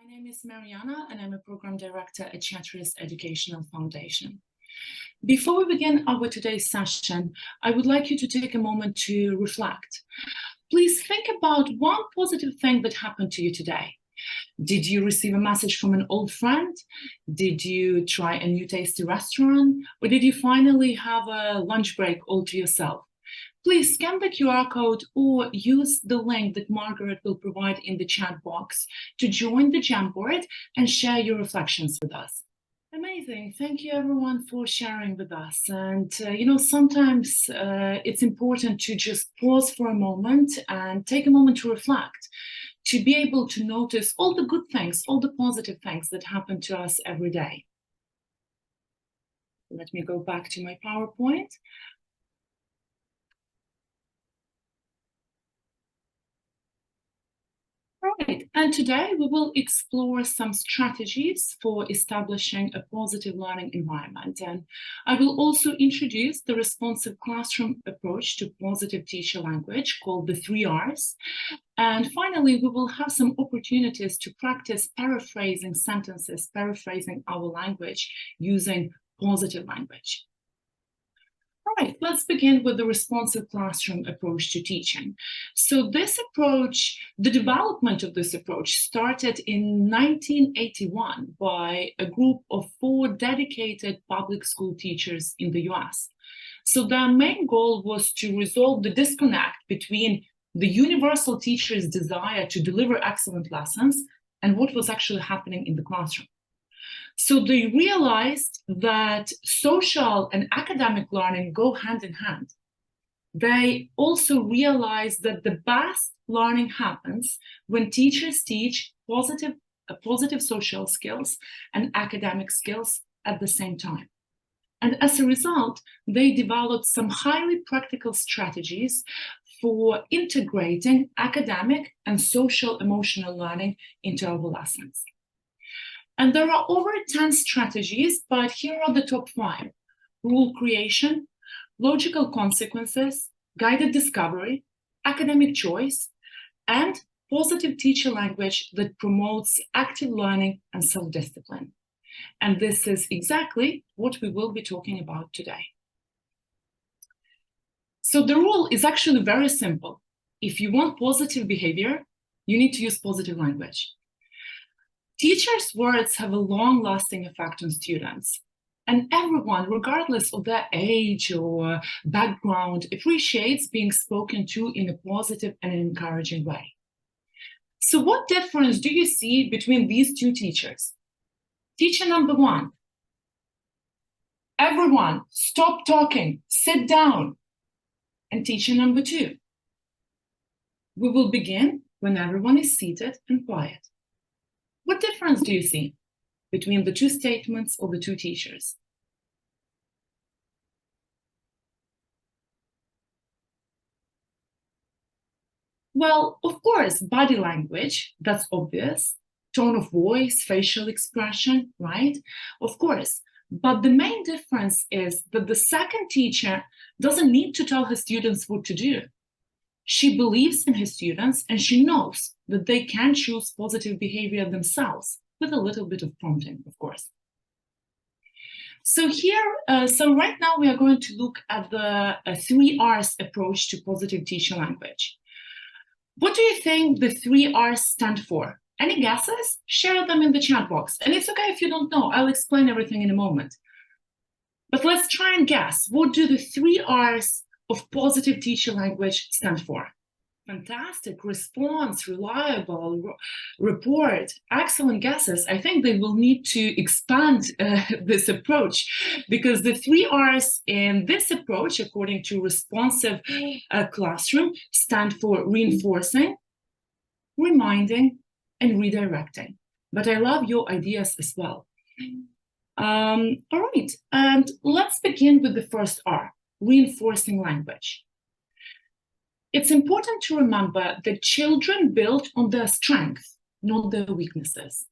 name is Mariana, and I'm a program director at Chatteris Educational Foundation. Before we begin our today's session, I would like you to take a moment to reflect. Please think about one positive thing that happened to you today. Did you receive a message from an old friend? Did you try a new tasty restaurant? Or did you finally have a lunch break all to yourself? Please scan the QR code or use the link that Margaret will provide in the chat box to join the Jamboard and share your reflections with us. Amazing. Thank you, everyone, for sharing with us. And, sometimes it's important to just pause for a moment and take a moment to reflect, to be able to notice all the good things, all the positive things that happen to us every day. Let me go back to my PowerPoint. Right, and today we will explore some strategies for establishing a positive learning environment. And I will also introduce the responsive classroom approach to positive teacher language called the 3 R's. And finally, we will have some opportunities to practice paraphrasing sentences, paraphrasing our language using positive language. All right, let's begin with the responsive classroom approach to teaching. So this approach, the development of this approach started in 1981 by a group of 4 dedicated public school teachers in the US. So their main goal was to resolve the disconnect between the universal teacher's desire to deliver excellent lessons and what was actually happening in the classroom. So they realized that social and academic learning go hand in hand. They also realized that the best learning happens when teachers teach positive social skills and academic skills at the same time. And as a result, they developed some highly practical strategies for integrating academic and social emotional learning into our lessons. And there are over 10 strategies, but here are the top 5. Rule creation, logical consequences, guided discovery, academic choice, and positive teacher language that promotes active learning and self-discipline. And this is exactly what we will be talking about today. So the rule is actually very simple. If you want positive behavior, you need to use positive language. Teachers' words have a long-lasting effect on students, and everyone, regardless of their age or background, appreciates being spoken to in a positive and encouraging way. So what difference do you see between these 2 teachers? Teacher number 1, everyone, stop talking, sit down. And teacher number 2, we will begin when everyone is seated and quiet. What difference do you see between the 2 statements of the 2 teachers? Well, of course, body language, that's obvious. Tone of voice, facial expression, right? Of course. But the main difference is that the second teacher doesn't need to tell her students what to do. She believes in her students and she knows that they can choose positive behavior themselves with a little bit of prompting, of course. So right now we are going to look at the 3 R's approach to positive teacher language. What do you think the 3 R's stand for? Any guesses? Share them in the chat box. And it's okay if you don't know, I'll explain everything in a moment. But let's try and guess. What do the 3 R's of positive teacher language stand for? Fantastic. Response, reliable, report, excellent guesses. I think they will need to expand this approach, because the 3 R's in this approach, according to responsive classroom, stand for reinforcing, reminding, and redirecting. But I love your ideas as well. All right, and let's begin with the first R, reinforcing language. It's important to remember that children build on their strengths, not their weaknesses.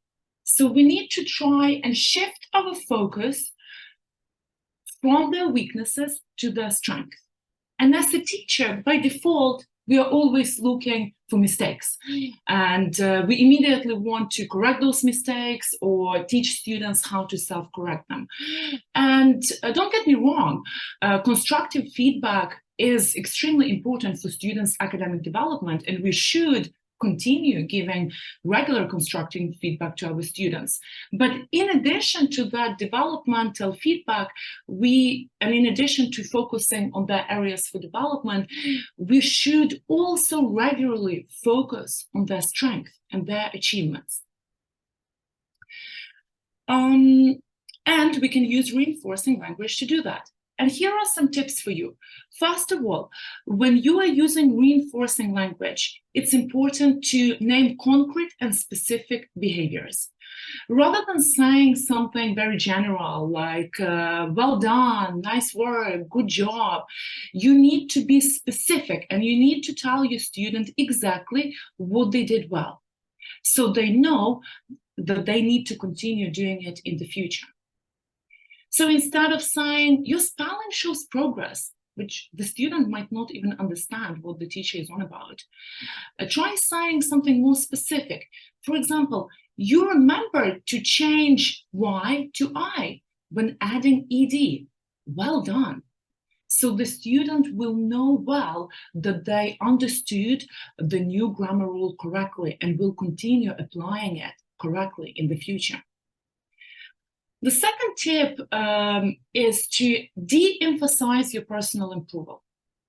So we need to try and shift our focus from their weaknesses to their strengths. And as a teacher, by default, we are always looking for mistakes. And we immediately want to correct those mistakes or teach students how to self-correct them. And don't get me wrong, constructive feedback is extremely important for students' academic development, and we should continue giving regular constructive feedback to our students. But in addition to that developmental feedback, and in addition to focusing on the areas for development, we should also regularly focus on their strength and their achievements. And we can use reinforcing language to do that. And here are some tips for you. First of all, when you are using reinforcing language, it's important to name concrete and specific behaviors. Rather than saying something very general like, well done, nice work, good job, you need to be specific and you need to tell your student exactly what they did well, so they know that they need to continue doing it in the future. So instead of saying, your spelling shows progress, which the student might not even understand what the teacher is on about, try saying something more specific. For example, you remembered to change Y to I when adding ED. Well done. So the student will know well that they understood the new grammar rule correctly and will continue applying it correctly in the future. The second tip is to de-emphasize your personal approval.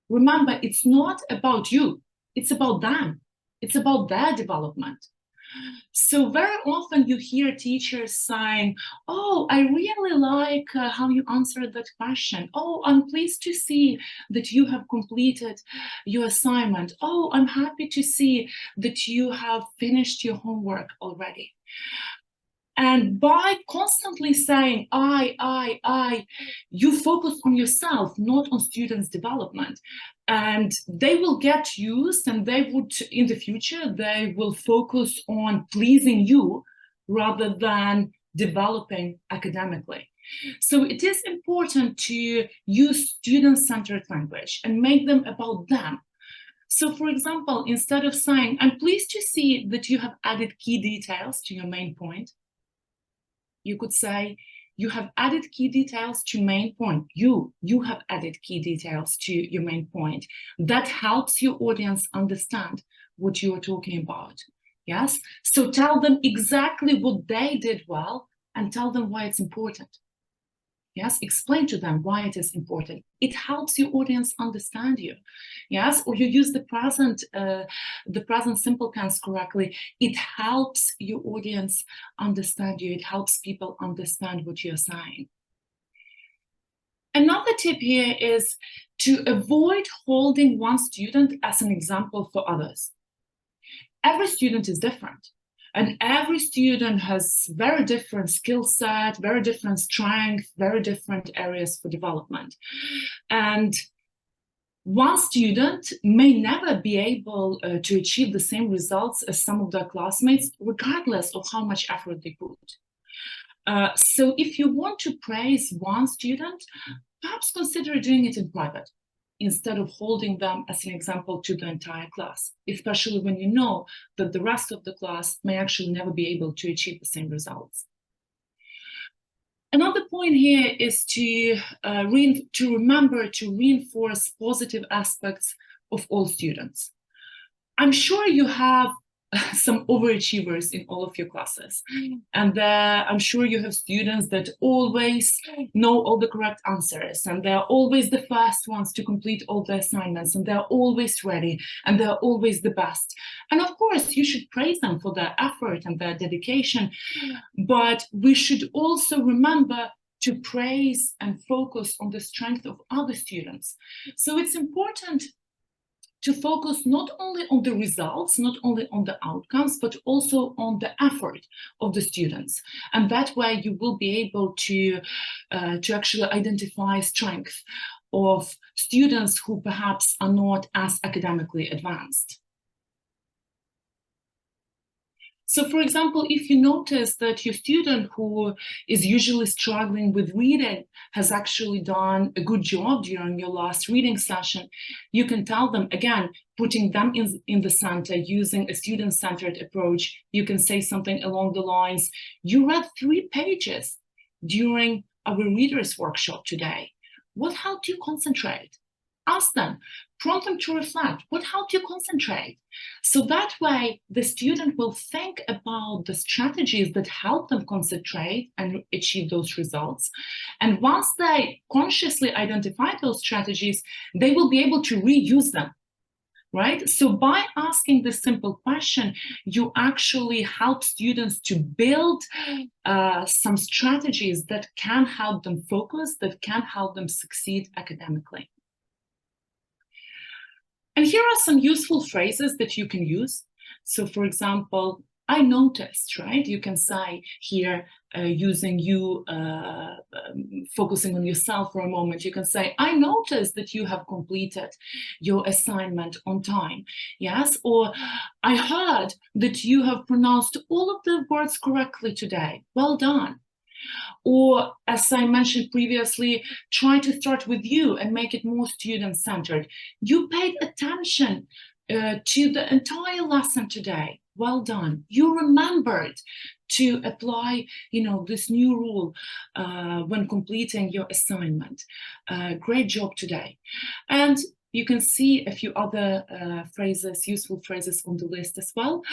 Remember, it's not about you, it's about them. It's about their development. So very often you hear teachers saying, oh, I really like how you answered that question. Oh, I'm pleased to see that you have completed your assignment. Oh, I'm happy to see that you have finished your homework already. And by constantly saying, I, you focus on yourself, not on students' development. And they will get used, and they would, in the future, they will focus on pleasing you rather than developing academically. So it is important to use student-centered language and make them about them. So for example, instead of saying, I'm pleased to see that you have added key details to your main point, you could say, you have added key details to main point. You have added key details to your main point. That helps your audience understand what you are talking about. Yes? So tell them exactly what they did well and tell them why it's important. Yes, explain to them why it is important. It helps your audience understand you. Yes, or you use the present simple tense correctly. It helps your audience understand you. It helps people understand what you're saying. Another tip here is to avoid holding one student as an example for others. Every student is different. And every student has very different skill set, very different strength, very different areas for development. And one student may never be able to achieve the same results as some of their classmates, regardless of how much effort they put. So if you want to praise one student, perhaps consider doing it in private, instead of holding them as an example to the entire class, especially when you know that the rest of the class may actually never be able to achieve the same results. Another point here is to remember to reinforce positive aspects of all students. I'm sure you have some overachievers in all of your classes. And I'm sure you have students that always know all the correct answers, and they're always the first ones to complete all the assignments, and they're always ready, and they're always the best. And of course, you should praise them for their effort and their dedication, but we should also remember to praise and focus on the strength of other students. So it's important to focus not only on the results, not only on the outcomes, but also on the effort of the students. And that way you will be able to actually identify strength of students who perhaps are not as academically advanced. So, for example, if you notice that your student who is usually struggling with reading has actually done a good job during your last reading session, you can tell them, again, putting them in the center, using a student-centered approach. You can say something along the lines, you read 3 pages during our readers workshop today. What helped you concentrate? Ask them, prompt them to reflect. What helped you concentrate? So that way, the student will think about the strategies that help them concentrate and achieve those results. And once they consciously identify those strategies, they will be able to reuse them. Right? So by asking this simple question, you actually help students to build some strategies that can help them focus, that can help them succeed academically. And here are some useful phrases that you can use. So for example, I noticed, right? You can say here, using you, focusing on yourself for a moment, you can say, I noticed that you have completed your assignment on time, yes? Or I heard that you have pronounced all of the words correctly today, well done. Or, as I mentioned previously, try to start with you and make it more student-centered. You paid attention to the entire lesson today. Well done. You remembered to apply, this new rule when completing your assignment. Great job today. And you can see a few other phrases, useful phrases on the list as well.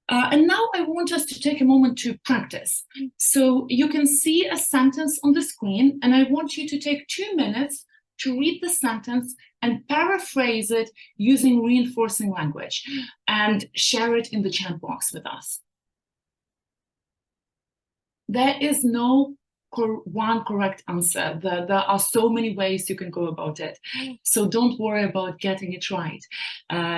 And now I want us to take a moment to practice. So you can see a sentence on the screen, and I want you to take 2 minutes to read the sentence and paraphrase it using reinforcing language and share it in the chat box with us. There is no one correct answer. There are so many ways you can go about it. So don't worry about getting it right.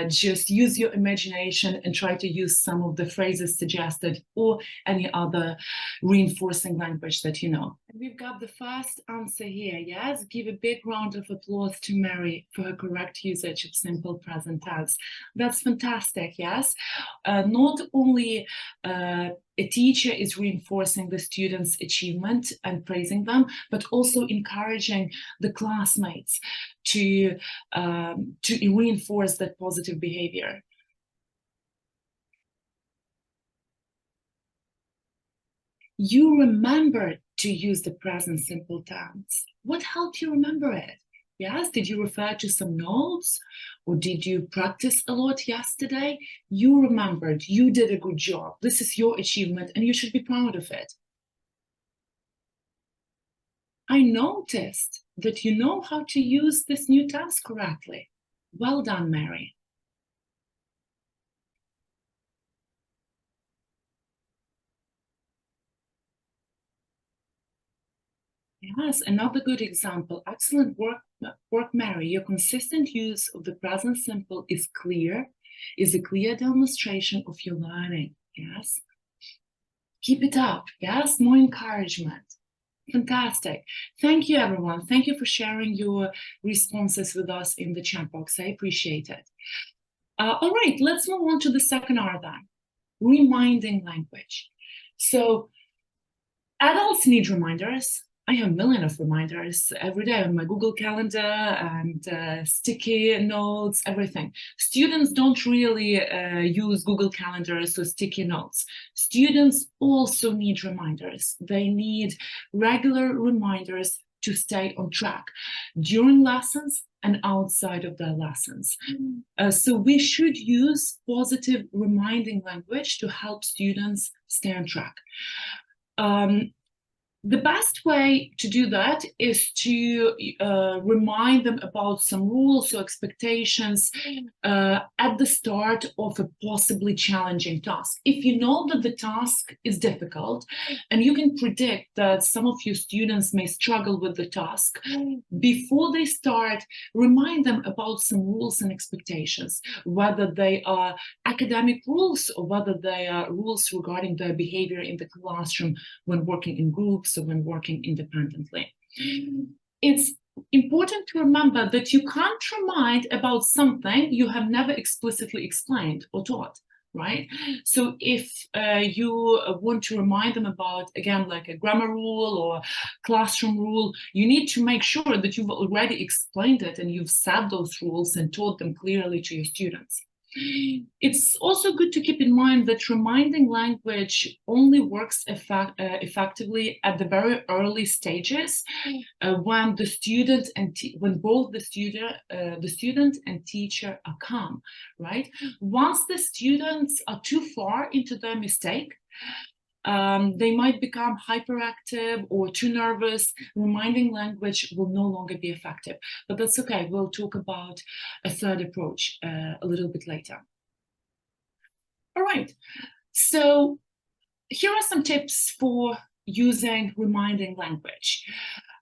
Just use your imagination and try to use some of the phrases suggested or any other reinforcing language that you know. And we've got the first answer here, yes? Give a big round of applause to Mary for her correct usage of simple present tense. That's fantastic, yes? Not only a teacher is reinforcing the students' achievement and praising them, but also encouraging the classmates to reinforce that positive behavior. You remembered to use the present simple tense. What helped you remember it? Yes, did you refer to some notes, or did you practice a lot yesterday? You remembered, you did a good job. This is your achievement and you should be proud of it. I noticed that you know how to use this new tense correctly. Well done, Mary. Yes, another good example. Excellent work, Mary. Your consistent use of the present simple is a clear demonstration of your learning. Yes. Keep it up. Yes, more encouragement. Fantastic. Thank you, everyone. Thank you for sharing your responses with us in the chat box. I appreciate it. All right, let's move on to the second R then. Reminding language. So adults need reminders. I have a million of reminders every day on my Google Calendar and sticky notes, everything. Students don't really use Google Calendars or sticky notes. Students also need reminders. They need regular reminders to stay on track during lessons and outside of their lessons. So we should use positive reminding language to help students stay on track. The best way to do that is to remind them about some rules or expectations at the start of a possibly challenging task. If you know that the task is difficult and you can predict that some of your students may struggle with the task, before they start, remind them about some rules and expectations, whether they are academic rules or whether they are rules regarding their behavior in the classroom when working in groups or when working independently. It's important to remember that you can't remind about something you have never explicitly explained or taught. right? So if you want to remind them about, again, like a grammar rule or classroom rule, you need to make sure that you've already explained it and you've set those rules and taught them clearly to your students. It's also good to keep in mind that reminding language only works effectively at the very early stages, when the student and when both the student and teacher are calm, right? Once the students are too far into their mistake, they might become hyperactive or too nervous. Reminding language will no longer be effective, but that's okay. We'll talk about a third approach a little bit later. All right, so here are some tips for using reminding language.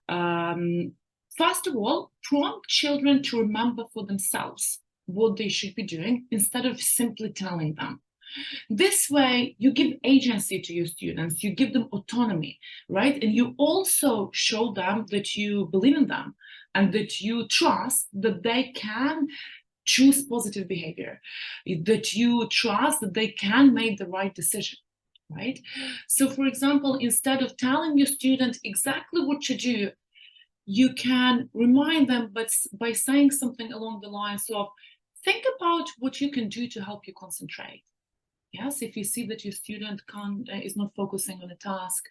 First of all, prompt children to remember for themselves what they should be doing instead of simply telling them. This way, you give agency to your students, you give them autonomy, right? And you also show them that you believe in them and that you trust that they can choose positive behavior, that you trust that they can make the right decision, right? So, for example, instead of telling your student exactly what to do, you can remind them by saying something along the lines of, think about what you can do to help you concentrate. Yes, if you see that your student is not focusing on a task,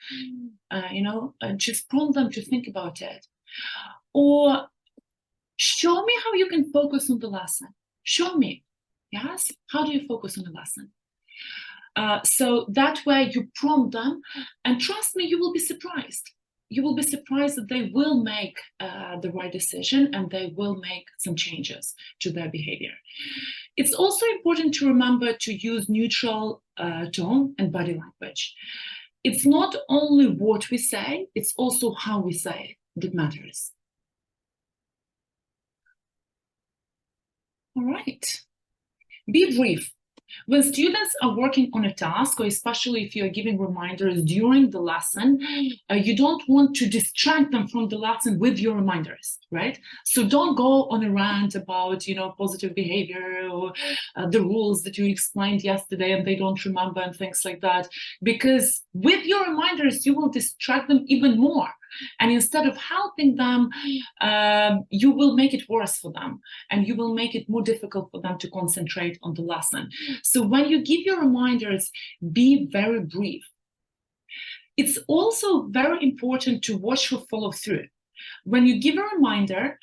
just prompt them to think about it. Or show me how you can focus on the lesson. Show me, yes, how do you focus on the lesson? So that way you prompt them, and trust me, you will be surprised. You will be surprised that they will make the right decision and they will make some changes to their behavior. It's also important to remember to use neutral tone and body language. It's not only what we say, it's also how we say it that matters. All right, be brief. When students are working on a task, or especially if you're giving reminders during the lesson, you don't want to distract them from the lesson with your reminders, right? So don't go on a rant about, positive behavior or the rules that you explained yesterday and they don't remember and things like that. Because with your reminders, you will distract them even more. And instead of helping them, you will make it worse for them and you will make it more difficult for them to concentrate on the lesson. So when you give your reminders, be very brief. It's also very important to watch for follow through. When you give a reminder,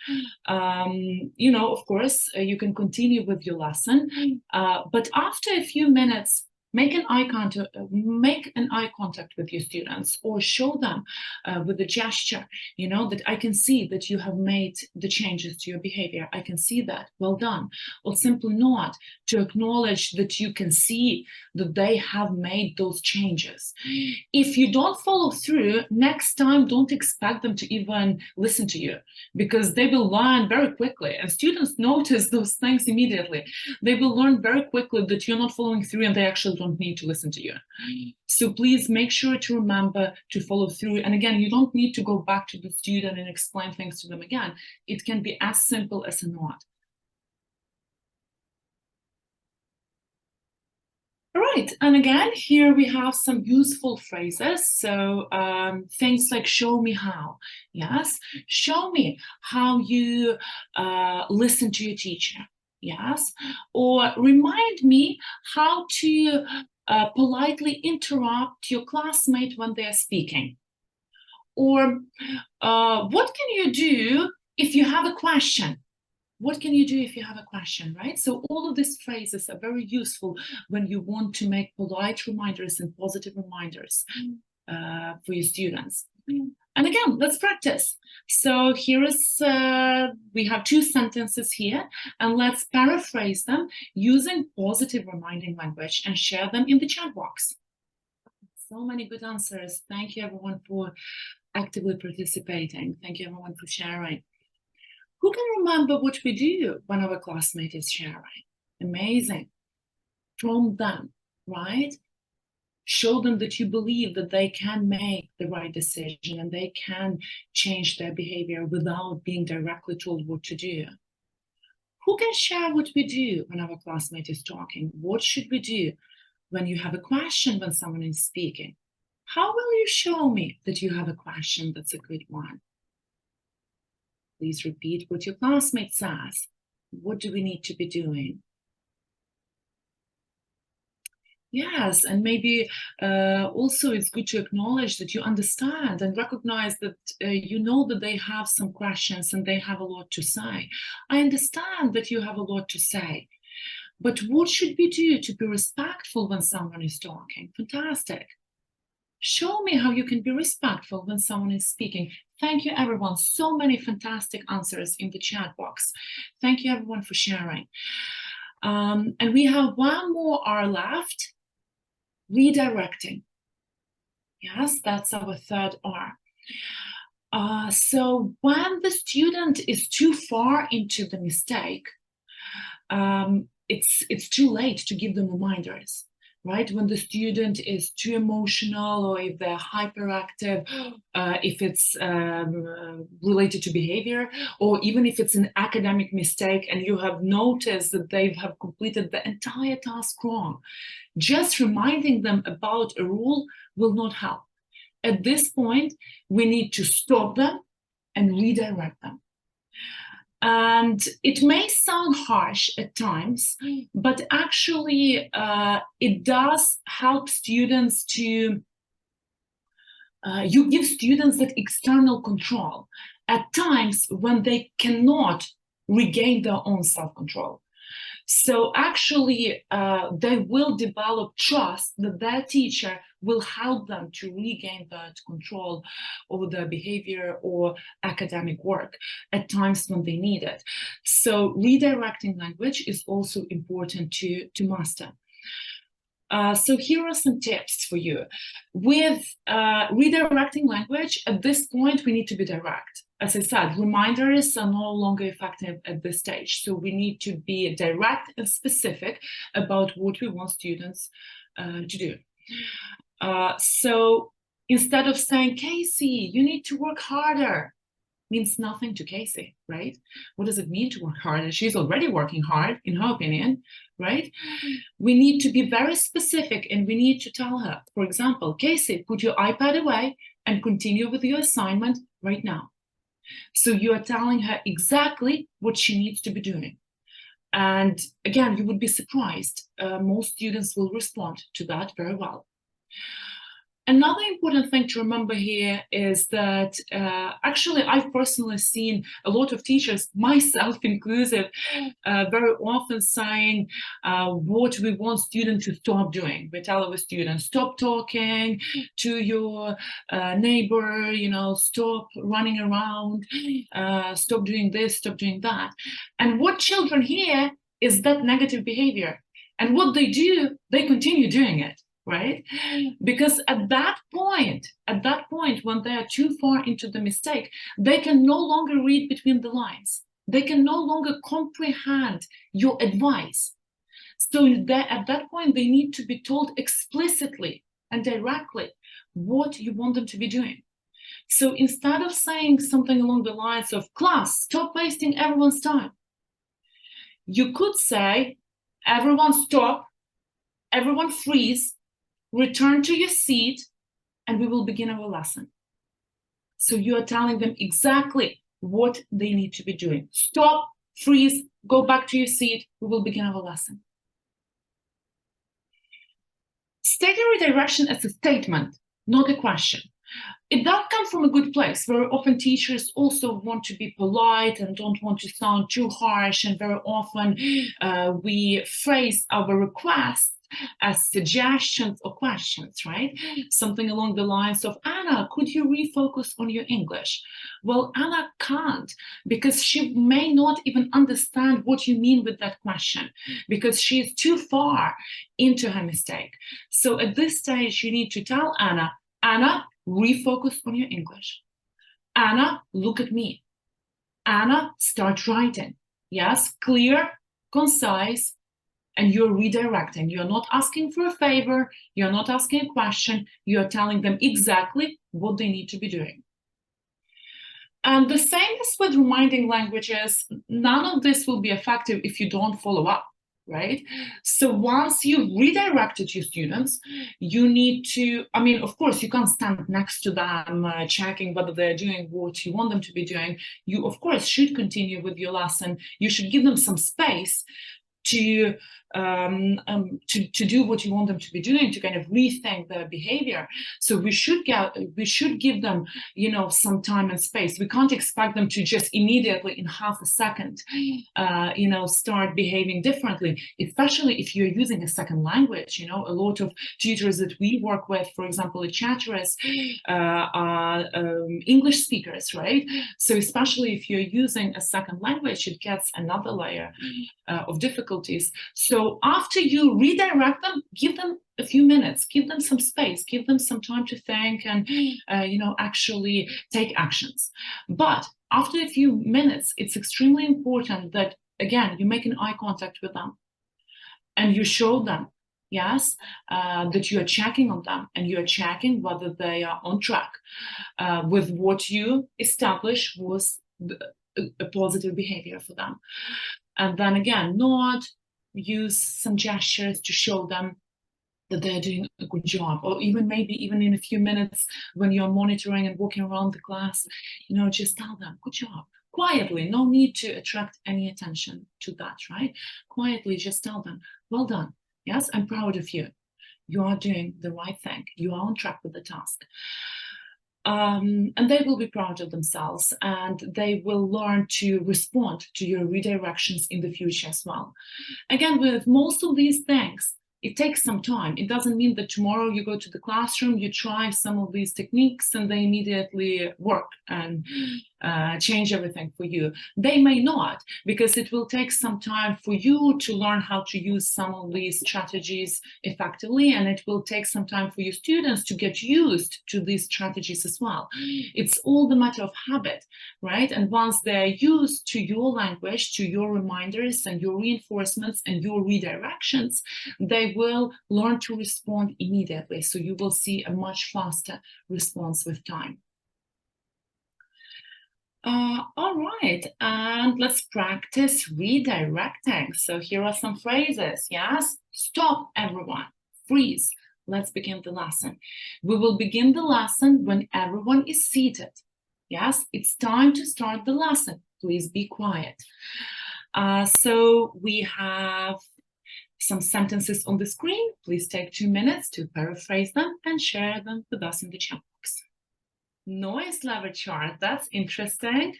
of course, you can continue with your lesson, but after a few minutes, make an eye contact with your students, or show them with a gesture, that I can see that you have made the changes to your behavior. I can see that. Well done. Or simply nod to acknowledge that you can see that they have made those changes. If you don't follow through, next time, don't expect them to even listen to you, because they will learn very quickly, and students notice those things immediately. They will learn very quickly that you're not following through and they actually don't need to listen to you. So please make sure to remember to follow through. And again, you don't need to go back to the student and explain things to them again. It can be as simple as a nod. All right, and again, here we have some useful phrases. So things like show me how. Yes, show me how you listen to your teacher. Yes, or remind me how to politely interrupt your classmate when they're speaking. Or what can you do if you have a question? What can you do if you have a question, right? So all of these phrases are very useful when you want to make polite reminders and positive reminders for your students. And again, let's practice. So here is, we have 2 sentences here, and let's paraphrase them using positive reminding language and share them in the chat box. So many good answers. Thank you everyone for actively participating. Thank you everyone for sharing. Who can remember what we do when our classmate is sharing? Amazing. Prompt them, right? Show them that you believe that they can make the right decision and they can change their behavior without being directly told what to do. Who can share what we do when our classmate is talking? What should we do? when you have a question when someone is speaking. How will you show me that you have a question that's a good one? Please repeat what your classmate says. What do we need to be doing? Yes, and maybe also it's good to acknowledge that you understand and recognize that you know that they have some questions and they have a lot to say. I understand that you have a lot to say, but what should we do to be respectful when someone is talking? Fantastic. Show me how you can be respectful when someone is speaking. Thank you, everyone. So many fantastic answers in the chat box. Thank you, everyone, for sharing. And we have one more R left. Redirecting. Yes, that's our third R. So when the student is too far into the mistake, it's too late to give them reminders, right? When the student is too emotional, or if they're hyperactive, if it's related to behavior, or even if it's an academic mistake and you have noticed that they have completed the entire task wrong, just reminding them about a rule will not help. At this point, we need to stop them and redirect them. And it may sound harsh at times, but actually it does help students to, you give students that external control at times when they cannot regain their own self-control. So actually, they will develop trust that their teacher will help them to regain that control over their behavior or academic work at times when they need it. So redirecting language is also important to master. So here are some tips for you. With redirecting language, at this point, we need to be direct. As I said, reminders are no longer effective at this stage. So we need to be direct and specific about what we want students to do. So instead of saying, Casey, you need to work harder, means nothing to Casey, right? What does it mean to work harder? She's already working hard, in her opinion, right? We need to be very specific, and we need to tell her, for example, Casey, put your iPad away and continue with your assignment right now. So you are telling her exactly what she needs to be doing. And again, you would be surprised. Most students will respond to that very well. Another important thing to remember here is that actually I've personally seen a lot of teachers, myself inclusive, very often saying what we want students to stop doing. We tell our students, stop talking to your neighbor, you know, stop running around, stop doing this, stop doing that. And what children hear is that negative behavior. And what they do, they continue doing it. Right? Because at that point, when they are too far into the mistake, they can no longer read between the lines. They can no longer comprehend your advice. So at that point, they need to be told explicitly and directly what you want them to be doing. So instead of saying something along the lines of, class, stop wasting everyone's time, you could say, everyone stop, everyone freeze, return to your seat, and we will begin our lesson. So you are telling them exactly what they need to be doing. Stop, freeze, go back to your seat, we will begin our lesson. State a redirection as a statement, not a question. It does come from a good place. Very often teachers also want to be polite and don't want to sound too harsh, and very often we phrase our requests as suggestions or questions, right? Something along the lines of, Anna, could you refocus on your English? Well, Anna can't, because she may not even understand what you mean with that question, because she is too far into her mistake. So at this stage, you need to tell Anna, Anna, refocus on your English. Anna, look at me. Anna, start writing. Yes, clear, concise, and you're redirecting. You're not asking for a favor. You're not asking a question. You're telling them exactly what they need to be doing. And the same is with reminding languages. None of this will be effective if you don't follow up, right? So once you've redirected your students, you need to, I mean, of course, you can't stand next to them checking whether they're doing what you want them to be doing. You, of course, should continue with your lesson. You should give them some space to do what you want them to be doing, to kind of rethink their behavior. So we should give them, you know, some time and space. We can't expect them to just immediately in half a second, you know, start behaving differently, especially if you're using a second language. You know, a lot of tutors that we work with, for example, at Chatteris, are English speakers, right? So especially if you're using a second language, it gets another layer of difficulties. So after you redirect them, give them a few minutes, give them some space, give them some time to think and, you know, actually take actions. But after a few minutes, it's extremely important that, again, you make an eye contact with them and you show them, yes, that you are checking on them and you are checking whether they are on track with what you established was a positive behavior for them. And then again, not use some gestures to show them that they're doing a good job, or even maybe even in a few minutes when you're monitoring and walking around the class, you know, just tell them, good job, quietly, no need to attract any attention to that, right? Quietly just tell them, well done, yes, I'm proud of you. You are doing the right thing. You are on track with the task. And they will be proud of themselves and they will learn to respond to your redirections in the future as well. Again, with most of these things, it takes some time. It doesn't mean that tomorrow you go to the classroom, you try some of these techniques and they immediately work and change everything for you. They may not, because it will take some time for you to learn how to use some of these strategies effectively, and it will take some time for your students to get used to these strategies as well. It's all the matter of habit, right? And once they're used to your language, to your reminders and your reinforcements and your redirections, they will learn to respond immediately. So you will see a much faster response with time. All right, and let's practice redirecting. So here are some phrases, yes? Stop, everyone. Freeze. Let's begin the lesson. We will begin the lesson when everyone is seated. Yes, it's time to start the lesson. Please be quiet. So we have some sentences on the screen. Please take 2 minutes to paraphrase them and share them with us in the chat box. Noise level chart, that's interesting.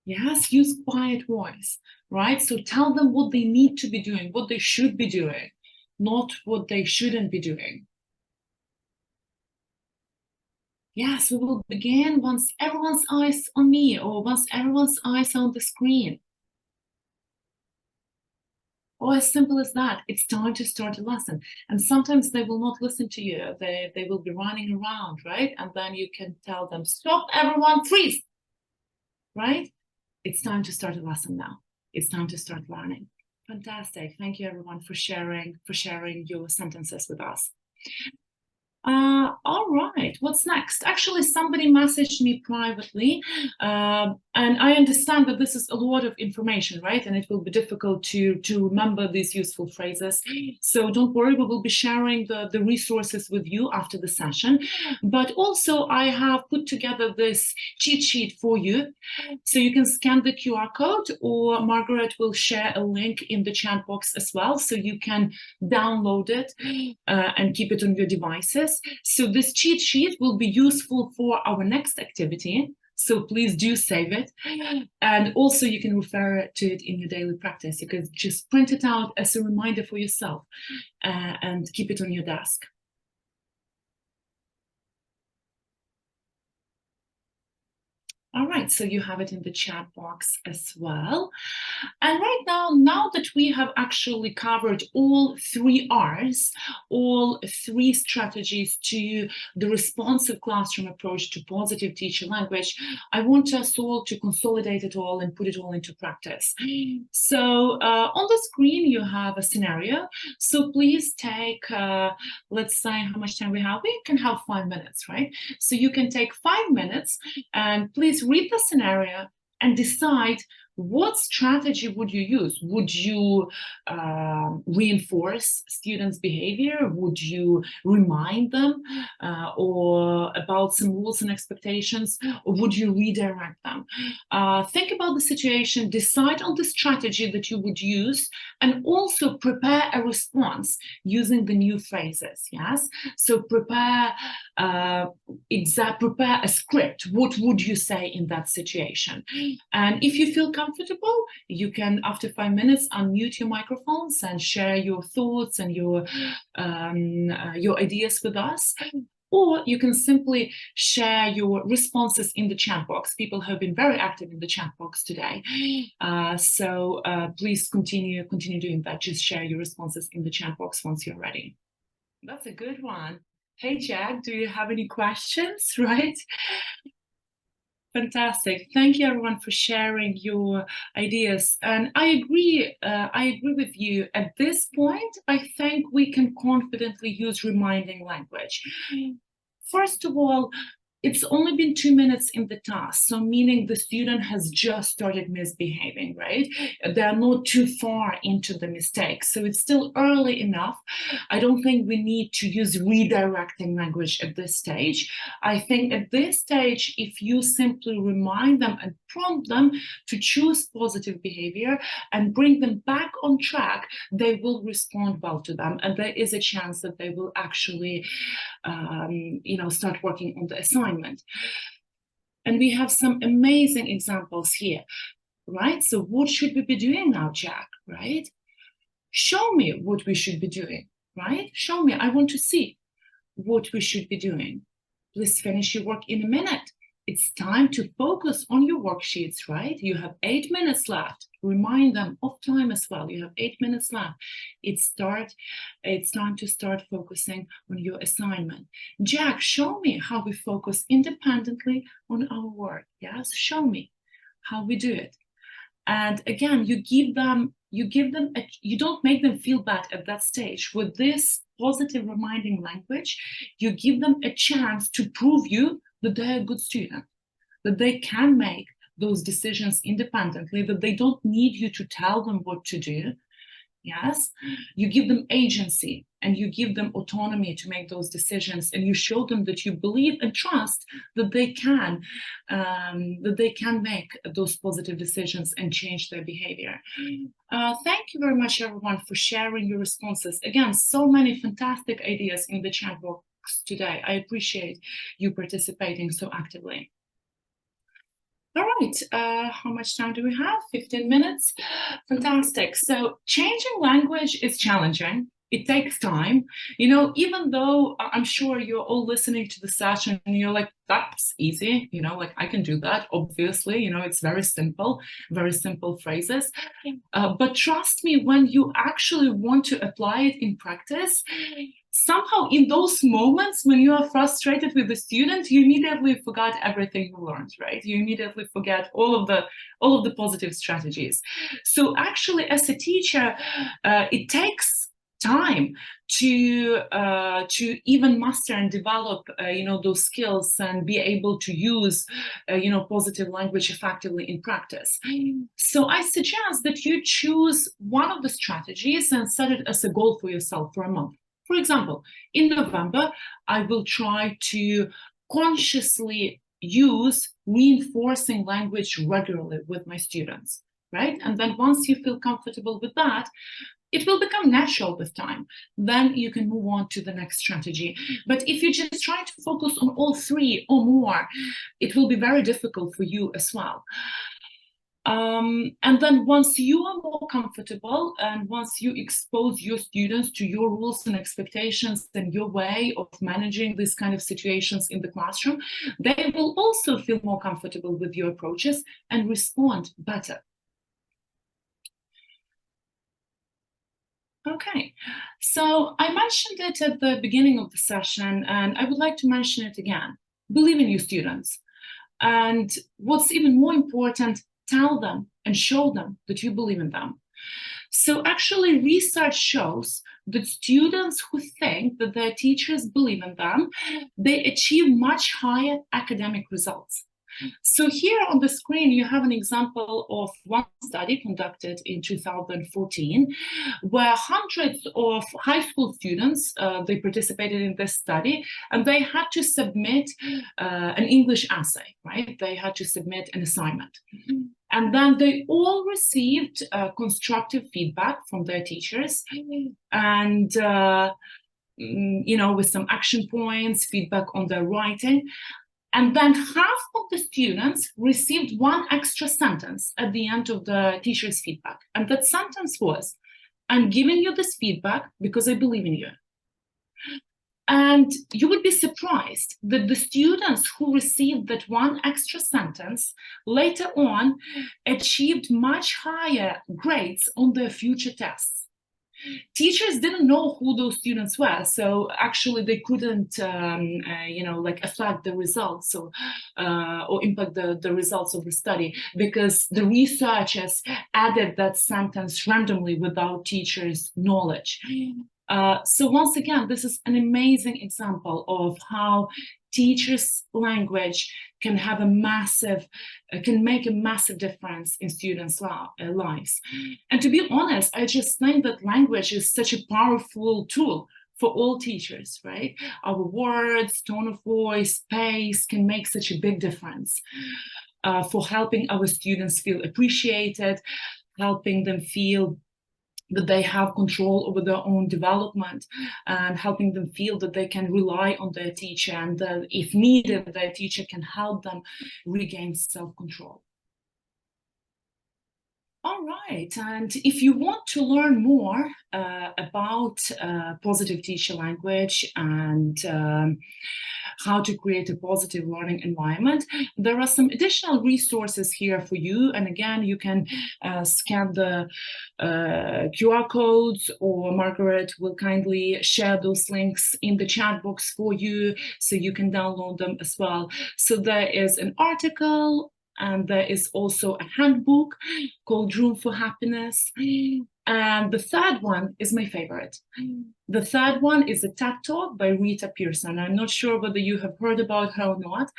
Yes, use quiet voice, right? So tell them what they need to be doing, what they should be doing, not what they shouldn't be doing. Yes, we will begin once everyone's eyes on me or once everyone's eyes on the screen. Or as simple as that, it's time to start a lesson. And sometimes they will not listen to you. They will be running around, right? And then you can tell them, stop, everyone, freeze, right? It's time to start a lesson now. It's time to start learning. Fantastic. Thank you, everyone, for sharing your sentences with us. All right, what's next? Actually, somebody messaged me privately, and I understand that this is a lot of information, right? And it will be difficult to remember these useful phrases. So don't worry, we will be sharing the resources with you after the session. But also, I have put together this cheat sheet for you. So you can scan the QR code, or Margaret will share a link in the chat box as well, so you can download it and keep it on your devices. So this cheat sheet will be useful for our next activity. So please do save it. And also you can refer to it in your daily practice. You can just print it out as a reminder for yourself and keep it on your desk. All right, so you have it in the chat box as well. And right now that we have actually covered all 3 R's, all 3 strategies to the responsive classroom approach to positive teacher language, I want us all to consolidate it all and put it all into practice. So on the screen, you have a scenario. So please take, let's say how much time we have. We can have 5 minutes, right? So you can take 5 minutes and please read the scenario and decide what strategy would you use? Would you reinforce students' behavior? Would you remind them or about some rules and expectations, or would you redirect them? Think about the situation, decide on the strategy that you would use, and also prepare a response using the new phrases. Yes, so prepare a script. What would you say in that situation? And if you feel comfortable, you can, after 5 minutes, unmute your microphones and share your thoughts and your ideas with us. Or you can simply share your responses in the chat box. People have been very active in the chat box today. So please continue doing that. Just share your responses in the chat box once you're ready. That's a good one. Hey, Jack, do you have any questions, right? Fantastic. Thank you, everyone, for sharing your ideas. And I agree with you. At this point, I think we can confidently use reminding language. First of all, it's only been 2 minutes in the task, so meaning the student has just started misbehaving, right? They're not too far into the mistake, so it's still early enough. I don't think we need to use redirecting language at this stage. I think at this stage, if you simply remind them and prompt them to choose positive behavior and bring them back on track, they will respond well to them, and there is a chance that they will actually start working on the assignment. And we have some amazing examples here, right? So what should we be doing now, Jack, right? Show me what we should be doing, right? Show me, I want to see what we should be doing. Please finish your work in a minute. It's time to focus on your worksheets, right? You have 8 minutes left. Remind them of time as well. You have 8 minutes left. It's time to start focusing on your assignment. Jack, show me how we focus independently on our work. Yes, show me how we do it. And again, you don't make them feel bad at that stage. With this positive reminding language, you give them a chance to prove you that they're a good student, that they can make those decisions independently, that they don't need you to tell them what to do. Yes, you give them agency and you give them autonomy to make those decisions, and you show them that you believe and trust that they can make those positive decisions and change their behavior. Thank you very much, everyone, for sharing your responses. Again, so many fantastic ideas in the chat box today. I appreciate you participating so actively. All right, how much time do we have? 15 minutes. Fantastic. So changing language is challenging. It takes time. Even though I'm sure you're all listening to the session and you're like, that's easy, like I can do that, obviously, it's very simple phrases. But trust me, when you actually want to apply it in practice, somehow in those moments when you are frustrated with the student, you immediately forgot everything you learned, right? You immediately forget all of the positive strategies. So actually, as a teacher, it takes time to even master and develop those skills and be able to use positive language effectively in practice. So I suggest that you choose one of the strategies and set it as a goal for yourself for a month. For example, in November, I will try to consciously use reinforcing language regularly with my students, right? And then once you feel comfortable with that, it will become natural with time. Then you can move on to the next strategy. But if you just try to focus on all three or more, it will be very difficult for you as well. And then once you are more comfortable and once you expose your students to your rules and expectations and your way of managing these kind of situations in the classroom, they will also feel more comfortable with your approaches and respond better. Okay, so I mentioned it at the beginning of the session, and I would like to mention it again. Believe in your students. And what's even more important, tell them and show them that you believe in them. So actually, research shows that students who think that their teachers believe in them, they achieve much higher academic results. So here on the screen, you have an example of one study conducted in 2014, where hundreds of high school students, they participated in this study, and they had to submit an English essay, right? They had to submit an assignment. And then they all received constructive feedback from their teachers, and with some action points, feedback on their writing. And then half of the students received one extra sentence at the end of the teacher's feedback. And that sentence was, "I'm giving you this feedback because I believe in you." And you would be surprised that the students who received that one extra sentence later on achieved much higher grades on their future tests. Teachers didn't know who those students were, so actually they couldn't, affect the results or impact the results of the study, because the researchers added that sentence randomly without teachers' knowledge. So once again, this is an amazing example of how teachers' language can have can make a massive difference in students' lives. And to be honest, I just think that language is such a powerful tool for all teachers, right? Our words, tone of voice, pace can make such a big difference for helping our students feel appreciated, helping them feel that they have control over their own development, and helping them feel that they can rely on their teacher, and that if needed, their teacher can help them regain self-control. All right, and if you want to learn more about positive teacher language and how to create a positive learning environment, there are some additional resources here for you. And again, you can scan the QR codes, or Margaret will kindly share those links in the chat box for you, so you can download them as well. So there is an article, and there is also a handbook called Room for Happiness. And the third one is my favorite. The third one is a TED Talk by Rita Pearson. I'm not sure whether you have heard about her or not,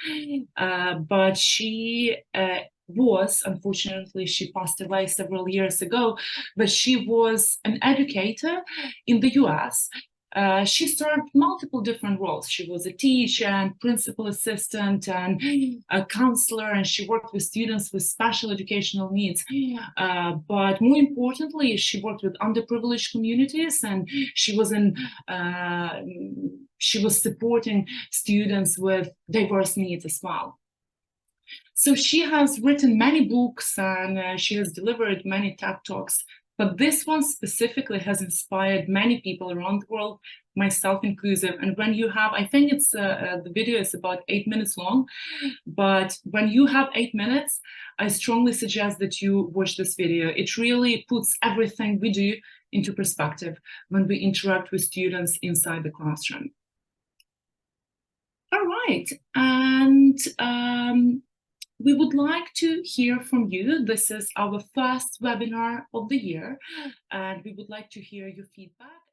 but she unfortunately, she passed away several years ago, but she was an educator in the US. She served multiple different roles. She was a teacher and principal assistant and a counselor, and she worked with students with special educational needs. But more importantly, she worked with underprivileged communities, and she was supporting students with diverse needs as well. So she has written many books, and she has delivered many TED Talks. But this one specifically has inspired many people around the world, myself inclusive. And when you have, I think it's the video is about 8 minutes long, but when you have 8 minutes, I strongly suggest that you watch this video. It really puts everything we do into perspective when we interact with students inside the classroom. All right, and we would like to hear from you. This is our first webinar of the year, and we would like to hear your feedback.